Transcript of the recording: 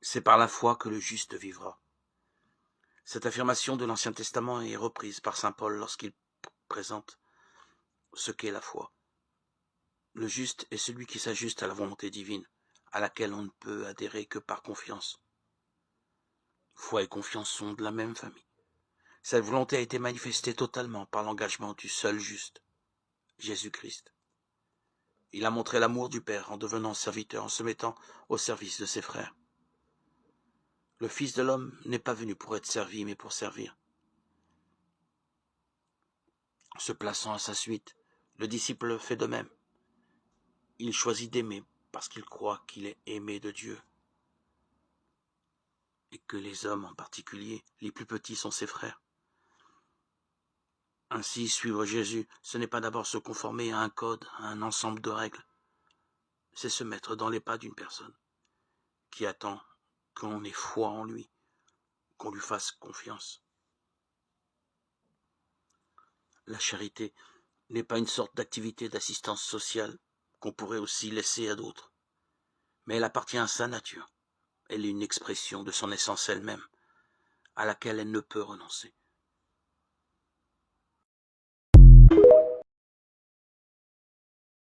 C'est par la foi que le juste vivra. Cette affirmation de l'Ancien Testament est reprise par saint Paul lorsqu'il présente ce qu'est la foi. Le juste est celui qui s'ajuste à la volonté divine, à laquelle on ne peut adhérer que par confiance. Foi et confiance sont de la même famille. Cette volonté a été manifestée totalement par l'engagement du seul juste, Jésus-Christ. Il a montré l'amour du Père en devenant serviteur, en se mettant au service de ses frères. Le Fils de l'homme n'est pas venu pour être servi, mais pour servir. Se plaçant à sa suite, le disciple fait de même. Il choisit d'aimer parce qu'il croit qu'il est aimé de Dieu et que les hommes en particulier, les plus petits, sont ses frères. Ainsi, suivre Jésus, ce n'est pas d'abord se conformer à un code, à un ensemble de règles. C'est se mettre dans les pas d'une personne qui attend qu'on ait foi en lui, qu'on lui fasse confiance. La charité n'est pas une sorte d'activité d'assistance sociale qu'on pourrait aussi laisser à d'autres, mais elle appartient à sa nature. Elle est une expression de son essence elle-même, à laquelle elle ne peut renoncer.